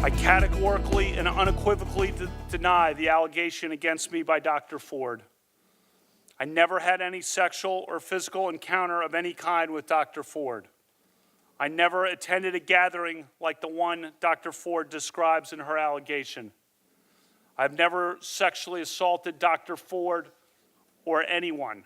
I categorically and unequivocally deny the allegation against me by Dr. Ford. I never had any sexual or physical encounter of any kind with Dr. Ford. I never attended a gathering like the one Dr. Ford describes in her allegation. I've never sexually assaulted Dr. Ford or anyone.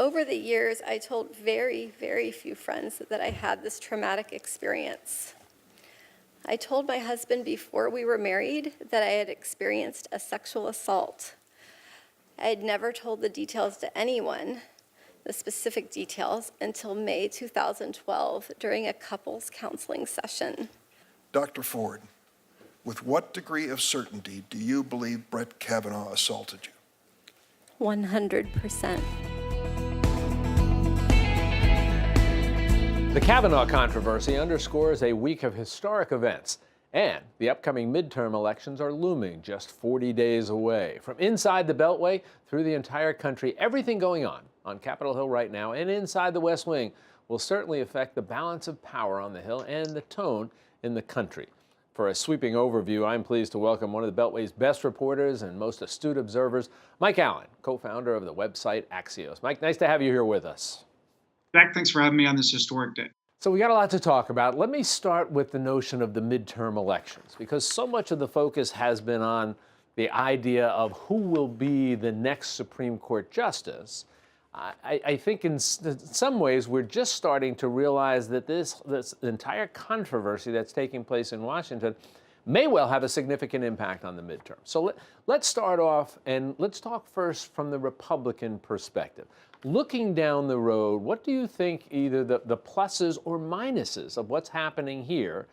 Over the years, I told very, very few friends that I had this traumatic experience. I told my husband before we were married that I had experienced a sexual assault. I had never told the details to anyone, the specific details, until May 2012 during a couples counseling session. Dr. Ford, with what degree of certainty do you believe Brett Kavanaugh assaulted you? 100%. The Kavanaugh controversy underscores a week of historic events, and the upcoming midterm elections are looming just 40 days away. From inside the Beltway through the entire country, everything going on Capitol Hill right now and inside the West Wing will certainly affect the balance of power on the Hill and the tone in the country. For a sweeping overview, I'm pleased to welcome one of the Beltway's best reporters and most astute observers, Mike Allen, co-founder of the website Axios. Mike, nice to have you here with us. Jack, thanks for having me on this historic day. So we got a lot to talk about. Let me start with the notion of the midterm elections, because so much of the focus has been on the idea of who will be the next Supreme Court justice. I think in some ways we're just starting to realize that this entire controversy that's taking place in Washington may well have a significant impact on the midterm. So let's start off and let's talk first from the Republican perspective. Looking down the road, what do you think either the pluses or minuses of what's happening here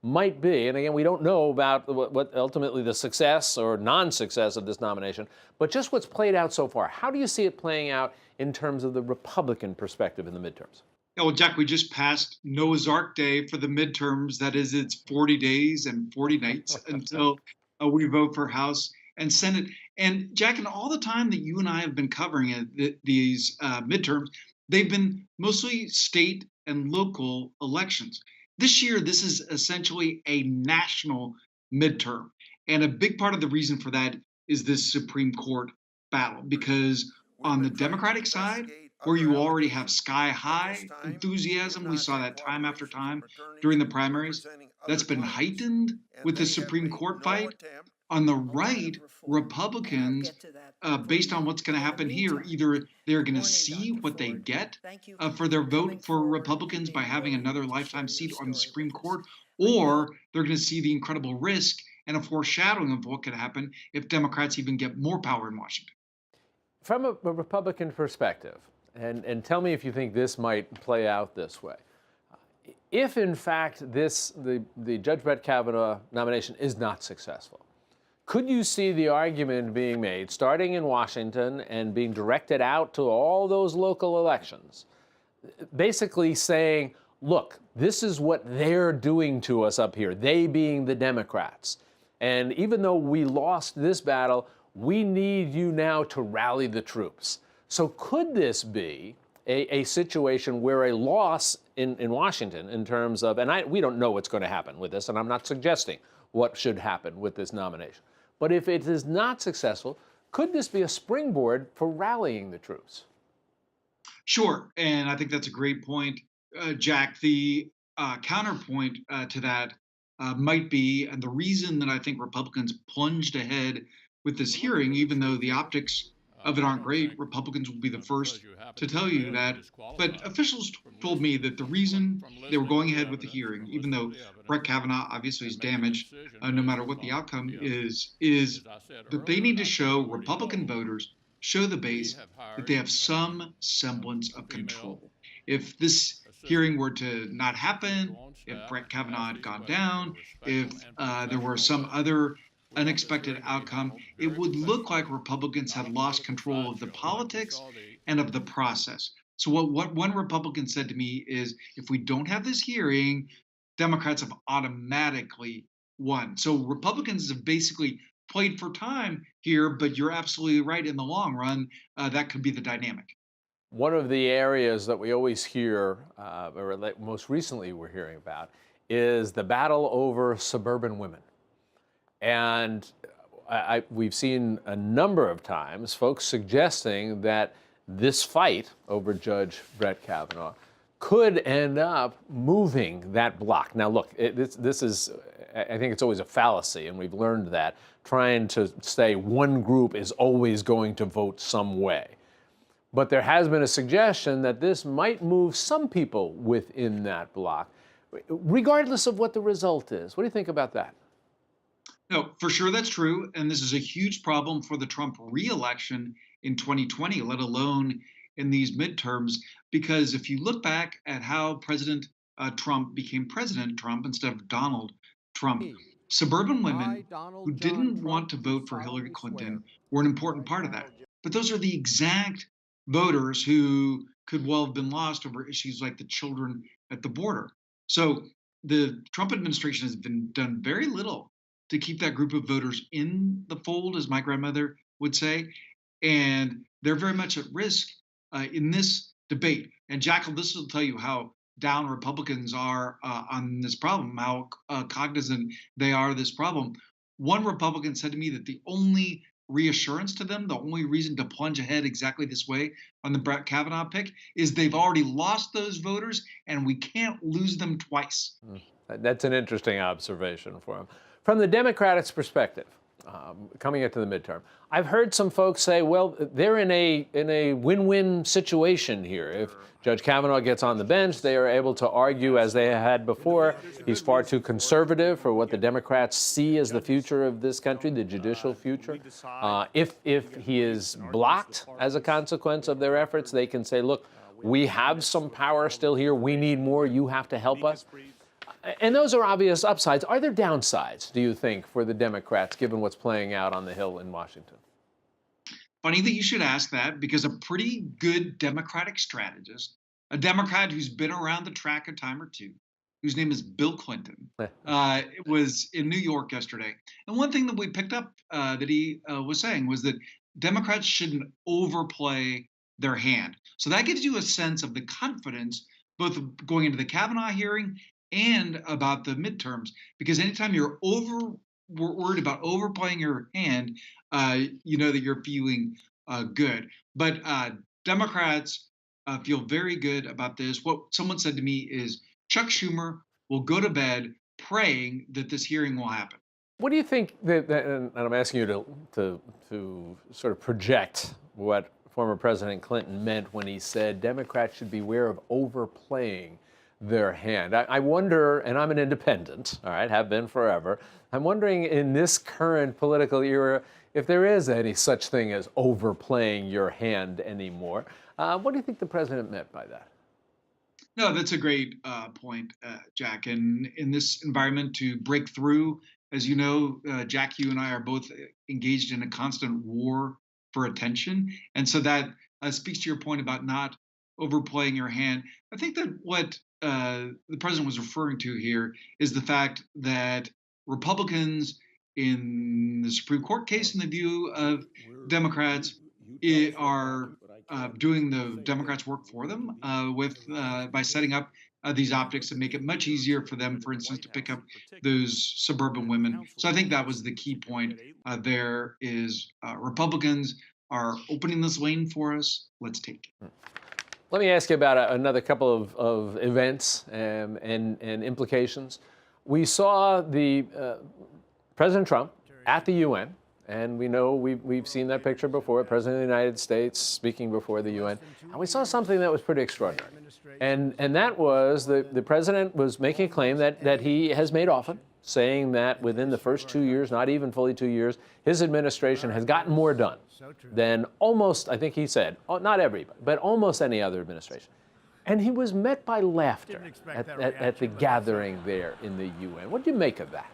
might be? And again, we don't know about what ultimately the success or non-success of this nomination, but just what's played out so far. How do you see it playing out in terms of the Republican perspective in the midterms? Yeah, well, Jack, we just passed Noah's Ark Day for the midterms. That is, it's 40 days and 40 nights until we vote for House and Senate. And Jack, in all the time that you and I have been covering these midterms, they've been mostly state and local elections. This year, this is essentially a national midterm. And a big part of the reason for that is this Supreme Court battle, because on the Democratic side, where you already have sky-high enthusiasm, we saw that time after time during the primaries, that's been heightened with the Supreme Court fight. On the right, Republicans, based on what's going to happen here, either they're going to see what they get for their vote for Republicans by having another lifetime seat on the Supreme Court, or they're going to see the incredible risk and a foreshadowing of what could happen if Democrats even get more power in Washington. From a Republican perspective, and tell me if you think this might play out this way. If, in fact, the Judge Brett Kavanaugh nomination is not successful, could you see the argument being made, starting in Washington and being directed out to all those local elections, basically saying, look, this is what they're doing to us up here, they being the Democrats. And even though we lost this battle, we need you now to rally the troops. So could this be a situation where a loss in Washington in terms of, and we don't know what's going to happen with this, and I'm not suggesting what should happen with this nomination. But if it is not successful, could this be a springboard for rallying the troops? Sure, and I think that's a great point, Jack. The counterpoint to that might be, and the reason that I think Republicans plunged ahead with this hearing, even though the optics of it aren't great, Republicans will be the first to tell you that. But officials told me that the reason they were going ahead with the hearing, even though Brett Kavanaugh obviously is damaged, no matter what the outcome is that they need to show Republican voters, show the base, that they have some semblance of control. If this hearing were to not happen, if Brett Kavanaugh had gone down, if there were some other unexpected outcome, it would look like Republicans had lost control of the politics and of the process. So what one Republican said to me is, if we don't have this hearing, Democrats have automatically won. So Republicans have basically played for time here, but you're absolutely right. In the long run, that could be the dynamic. One of the areas that we always hear, or most recently we're hearing about, is the battle over suburban women. And we've seen a number of times folks suggesting that this fight over Judge Brett Kavanaugh could end up moving that block. Now, look, this is, I think it's always a fallacy, and we've learned that, trying to say one group is always going to vote some way. But there has been a suggestion that this might move some people within that block, regardless of what the result is. What do you think about that? No, for sure that's true. And this is a huge problem for the Trump reelection in 2020, let alone in these midterms. Because if you look back at how President Trump became President Trump instead of Donald Trump, suburban women who didn't want to vote for Hillary Clinton were an important part of that. But those are the exact voters who could well have been lost over issues like the children at the border. So the Trump administration has been done very little to keep that group of voters in the fold, as my grandmother would say. And they're very much at risk in this debate. And Jackal, this will tell you how down Republicans are on this problem, how cognizant they are of this problem. One Republican said to me that the only reassurance to them, the only reason to plunge ahead exactly this way on the Brett Kavanaugh pick, is they've already lost those voters and we can't lose them twice. That's an interesting observation for him. From the Democrats' perspective, coming into the midterm, I've heard some folks say, well, they're in a win-win situation here. If Judge Kavanaugh gets on the bench, they are able to argue, as they had before, he's far too conservative for what the Democrats see as the future of this country, the judicial future. If he is blocked as a consequence of their efforts, they can say, look, we have some power still here. We need more. You have to help us. And those are obvious upsides. Are there downsides, do you think, for the Democrats, given what's playing out on the Hill in Washington? Funny that you should ask that, because a pretty good Democratic strategist, a Democrat who's been around the track a time or two, whose name is Bill Clinton, was in New York yesterday. And one thing that we picked up that he was saying was that Democrats shouldn't overplay their hand. So that gives you a sense of the confidence, both going into the Kavanaugh hearing and about the midterms, because anytime you're worried about overplaying your hand, you know that you're feeling good. But Democrats feel very good about this. What someone said to me is Chuck Schumer will go to bed praying that this hearing will happen. What do you think and I'm asking you to sort of project what former President Clinton meant when he said Democrats should beware of overplaying their hand. I wonder, and I'm an independent, all right, have been forever. I'm wondering in this current political era if there is any such thing as overplaying your hand anymore. What do you think the president meant by that? No, that's a great point, Jack. And in this environment, to break through, as you know, Jack, you and I are both engaged in a constant war for attention. And so that speaks to your point about not overplaying your hand. I think that what the president was referring to here is the fact that Republicans in the Supreme Court case, in the view of Democrats, are doing the Democrats' work for them by setting up these optics that make it much easier for them, for instance, to pick up those suburban women. So I think that was the key point. There is Republicans are opening this lane for us. Let's take it. Let me ask you about another couple of events and implications. We saw the President Trump at the UN, and we know we've seen that picture before, President of the United States speaking before the UN, and we saw something that was pretty extraordinary. And that was the president was making a claim that he has made often, saying that within the first 2 years, not even fully 2 years, his administration has gotten more done than almost, I think he said, not everybody, but almost any other administration. And he was met by laughter at the gathering there in the UN. What do you make of that?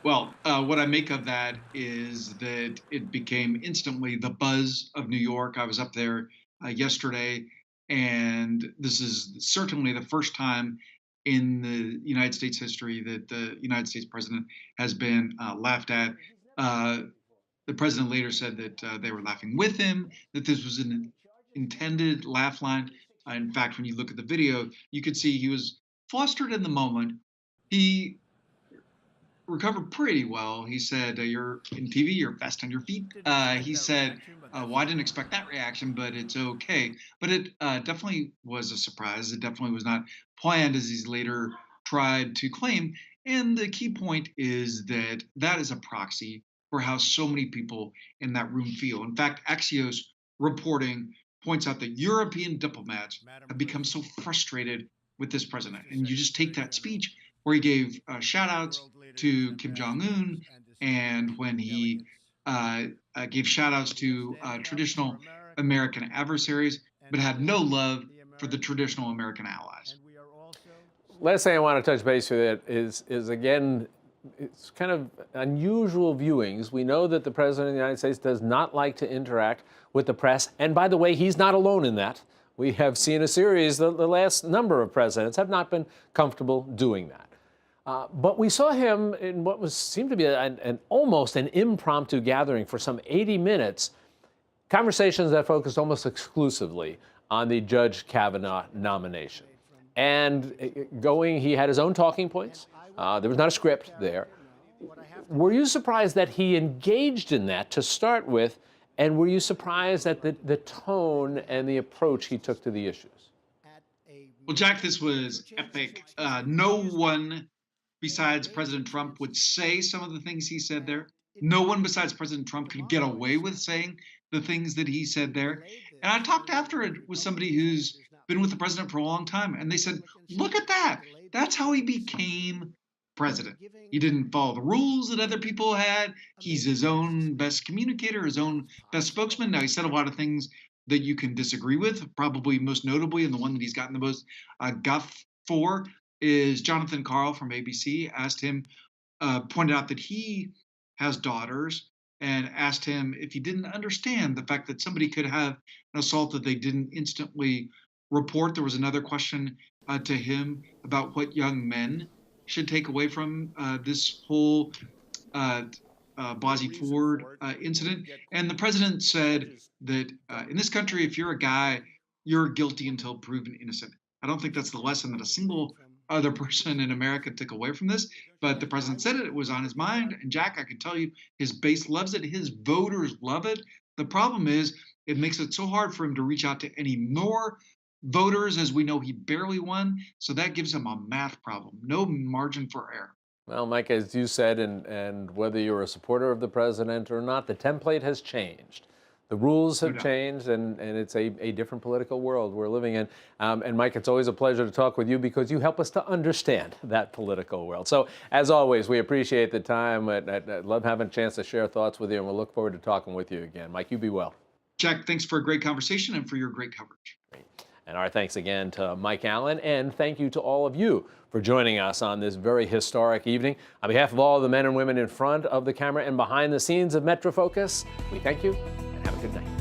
Well, what I make of that is that it became instantly the buzz of New York. I was up there yesterday, and this is certainly the first time in the United States history that the United States president has been laughed at. The president later said that they were laughing with him, that this was an intended laugh line. In fact, when you look at the video, you could see he was flustered in the moment. He recovered pretty well. He said, "You're in TV. You're fast on your feet." He said, "Well, I didn't expect that reaction, but it's okay." But it definitely was a surprise. It definitely was not planned, as he's later tried to claim. And the key point is that that is a proxy for how so many people in that room feel. In fact, Axios reporting points out that European diplomats have become so frustrated with this president. And you just take that speech where he gave shout outs to Kim Jong un, and when he gave shout outs to traditional American adversaries, but had no love for the traditional American allies. Last thing I want to touch base with it is again, it's kind of unusual viewings. We know that the President of the United States does not like to interact with the press. And by the way, he's not alone in that. We have seen a series, the last number of presidents have not been comfortable doing that. But we saw him in what seemed to be almost an impromptu gathering for some 80 minutes, conversations that focused almost exclusively on the Judge Kavanaugh nomination. And he had his own talking points. There was not a script there. Were you surprised that he engaged in that to start with? And were you surprised at the tone and the approach he took to the issues? Well, Jack, this was epic. No one besides President Trump would say some of the things he said there. No one besides President Trump could get away with saying the things that he said there. And I talked after it with somebody who's been with the president for a long time, and they said, look at that. That's how he became president. He didn't follow the rules that other people had. He's his own best communicator, his own best spokesman. Now, he said a lot of things that you can disagree with, probably most notably, and the one that he's gotten the most guff for is Jonathan Karl from ABC asked him, pointed out that he has daughters, and asked him if he didn't understand the fact that somebody could have an assault that they didn't instantly report. There was another question to him about what young men should take away from this whole Blasey Ford incident. And the president said that in this country, if you're a guy, you're guilty until proven innocent. I don't think that's the lesson that a single other person in America took away from this, but the president said it. It was on his mind. And Jack, I can tell you, his base loves it. His voters love it. The problem is it makes it so hard for him to reach out to any more voters. As we know, he barely won. So that gives him a math problem. No margin for error. Well, Mike, as you said, and whether you're a supporter of the president or not, the template has changed. The rules have changed, and it's a different political world we're living in. And Mike, it's always a pleasure to talk with you because you help us to understand that political world. So, as always, we appreciate the time. I love having a chance to share thoughts with you, and we'll look forward to talking with you again. Mike, you be well. Jack, thanks for a great conversation and for your great coverage. Great. And our thanks again to Mike Allen, and thank you to all of you for joining us on this very historic evening. On behalf of all the men and women in front of the camera and behind the scenes of Metro Focus, we thank you and have a good night.